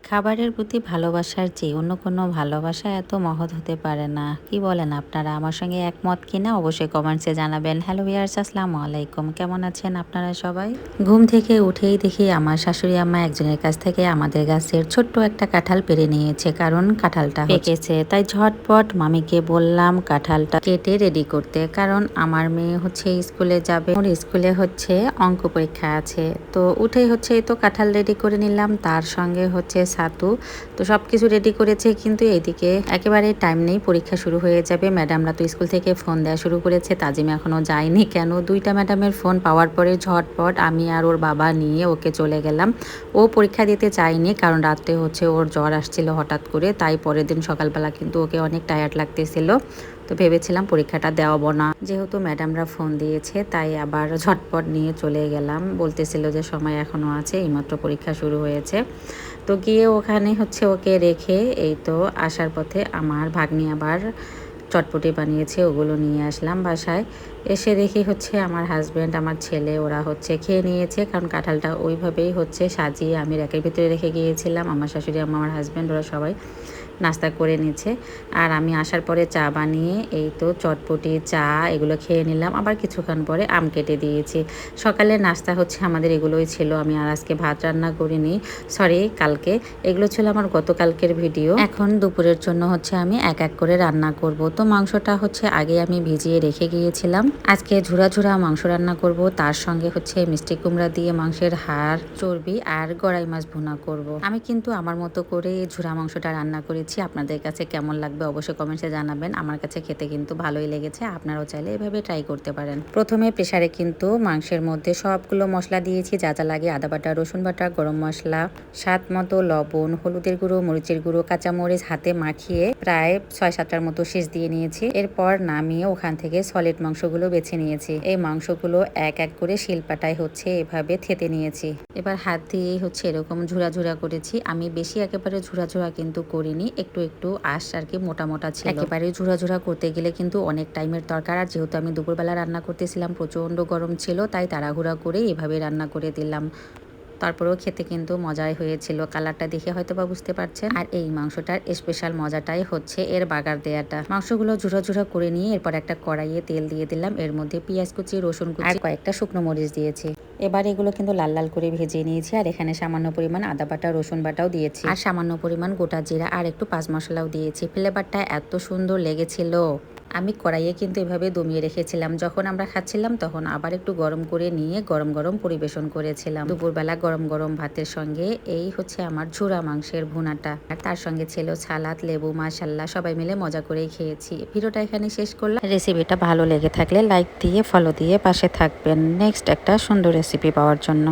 খাবারের প্রতি ভালোবাসার চেয়ে অন্য কোনো ভালোবাসা এত মহৎ হতে পারে না। কি বলেন আপনারা? আমার সঙ্গে একমত কিনা অবশ্যই কমেন্টসে জানাবেন। হ্যালো ভিউয়ার্স, আসসালামু আলাইকুম। কেমন আছেন আপনারা সবাই? ঘুম থেকে উঠেই দেখি আমার শাশুড়ি আম্মা একজনের কাছ থেকে আমাদের গাছের ছোট্ট একটা কাঁঠাল পেড়ে নিয়েছে, কারণ কাঁঠালটা পেকেছে। তাই ঝটপট মামিকে বললাম কাঁঠালটা কেটে রেডি করতে, কারণ আমার মেয়ে হচ্ছে স্কুলে যাবে। ওর স্কুলে হচ্ছে অঙ্ক পরীক্ষা আছে। তো উঠেই হচ্ছে এই তো কাঁঠাল রেডি করে নিলাম, তার সঙ্গে হচ্ছে ছাতু। তো সবকিছু রেডি করেছে, কিন্তু এইদিকে একেবারে টাইম নেই, পরীক্ষা শুরু হয়ে যাবে। ম্যাডামরা তো স্কুল থেকে ফোন দেওয়া শুরু করেছে, তাজিম এখনো যায়নি। কেন? দুইটা ম্যাডামের ফোন পাওয়ার পরে ঝটপট আমি আর ওর বাবা নিয়ে ওকে চলে গেলাম। ও পরীক্ষা দিতে চায়নি, কারণ রাত্রে হচ্ছে ওর জ্বর আসছিল হঠাৎ করে, তাই পরের দিন সকালবেলা কিন্তু ওকে অনেক টায়ার্ড লাগতেছিল। তো ভেবেছিলাম পরীক্ষাটা দেওয়াবো না, যেহেতু ম্যাডামরা ফোন দিয়েছে তাই আবার ঝটপট নিয়ে চলে গেলাম। বলতেছিল যে সময় এখনো আছে, এইমাত্র পরীক্ষা শুরু হয়েছে। তো গিয়ে ওখানে হচ্ছে ওকে রেখে এই তো আসার পথে আমার ভাগ্নি আবার চটপটি বানিয়েছে, ওগুলো নিয়ে আসলাম বাসায়। এসে দেখি হচ্ছে আমার হাজব্যান্ড, আমার ছেলে, ওরা হচ্ছে খেয়ে নিয়েছে, কারণ কাঁঠালটা ওইভাবেই হচ্ছে সাজিয়ে আমি র্যাকের ভিতরে রেখে গিয়েছিলাম। আমার শাশুড়ি আম্মা, আমার হাজব্যান্ড, ওরা সবাই নাস্তা করে নিচ্ছে। আর আমি আসার পরে চা বানিয়ে এই তো চটপটি চা এগুলো খেয়ে নিলাম। আবার কিছুক্ষণ পরে আম কেটে দিয়েছি। সকালের নাস্তা হচ্ছে আমাদের এগুলোই ছিল। আমি আর আজকে ভাত রান্না করিনি, সরি কালকে। এগুলো ছিল আমার গতকালকের ভিডিও। এখন দুপুরের জন্য হচ্ছে আমি এক এক করে রান্না করব। তো মাংসটা হচ্ছে আগে আমি ভিজিয়ে রেখে গিয়েছিলাম। আজকে ঝুরা ঝুরা মাংস রান্না করব, তার সঙ্গে হচ্ছে মিষ্টি কুমড়া দিয়ে মাংসের হাড়, চর্বি আর গড়াই মাছ ভুনা করব। আমি কিন্তু আমার মতো করে ঝুরা মাংসটা রান্না করেছি। আপনাদের কাছে কেমন লাগবে অবশ্যই কমেন্টসে জানাবেন। আমার কাছে খেতে কিন্তু ভালোই লেগেছে, আপনারাও চাইলে এভাবে ট্রাই করতে পারেন। প্রথমে প্রেসারে কিন্তু মাংসের মধ্যে সবগুলো মশলা দিয়েছি, যা যা লাগে, আদা বাটা, রসুন বাটা, গরম মশলা, স্বাদ মতো লবণ, হলুদের গুঁড়ো, মরিচের গুঁড়ো, কাঁচামরিচ হাতে মাখিয়ে প্রায় 6-7টার মতো সেচ দিয়ে নিয়েছি। এরপর নামিয়ে ওখান থেকে সলিড মাংসগুলো বেছে নিয়েছি। এই মাংসগুলো এক এক করে শিলপাটায় হচ্ছে এভাবে থেতে নিয়েছি। এবার হাত দিয়ে হচ্ছে এরকম ঝুরা ঝুরা করেছি। আমি বেশি একেবারে ঝুরা ঝুরা কিন্তু করিনি, একটু একটু আঁশ আর কি মোটা মোটা ছিল। একেবারে ঝুরা ঝুরা করতে গেলে কিন্তু অনেক টাইমের দরকার। আর যেহেতু আমি দুপুরবেলা রান্না করতেছিলাম, প্রচন্ড গরম ছিল, তাই তাড়াহুড়া করে এভাবে রান্না করে দিলাম। তারপরেও খেতে কিন্তু মজাই হয়েছিল, কালারটা দেখে হয়তো বা বুঝতে পারছেন। আর এই মাংসটার স্পেশাল মজাটাই হচ্ছে এর বাগার দেয়াটা। মাংসগুলো ঝুরা ঝুরা করে নিয়ে এরপর একটা কড়াইয়ে তেল দিয়ে দিলাম, এর মধ্যে পেঁয়াজ কুচি, রসুন কুচি আর কয়েকটা শুকনো মরিচ দিয়েছি। এবার এগুলো কিন্তু লাল লাল করে ভেজে নিয়েছি। আর এখানে সামান্য পরিমাণ আদা বাটা, রসুন বাটাও দিয়েছি, আর সামান্য পরিমাণ গোটা জিরা আর একটু পাঁচ মশলাও দিয়েছি। ফ্লেভারটা এত সুন্দর লেগেছিল। আমি কড়াইয়ে কিন্তু এভাবে দমিয়ে রেখেছিলাম, যখন আমরা খাচ্ছিলাম তখন আবার একটু গরম করে নিয়ে গরম গরম পরিবেশন করেছিলাম। দুপুরবেলা গরম গরম ভাতের সঙ্গে এই হচ্ছে আমার ঝুরা মাংসের ভুনাটা, আর তার সঙ্গে ছিল সালাদ, লেবু। মাশাল্লাহ, সবাই মিলে মজা করেই খেয়েছি। ভিডিওটা এখানে শেষ করলাম। রেসিপিটা ভালো লেগে থাকলে লাইক দিয়ে, ফলো দিয়ে পাশে থাকবেন নেক্সট একটা সুন্দর রেসিপি পাওয়ার জন্য।